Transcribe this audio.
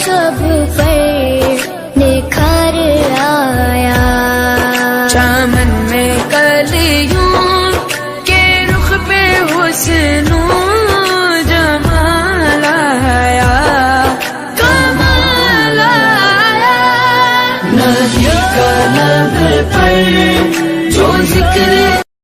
सब पर निखर आया। चमन में कलियों के रुख पे हुस्नो जमाल आया, कमाल आया। नबी का लब पर जो जिक्र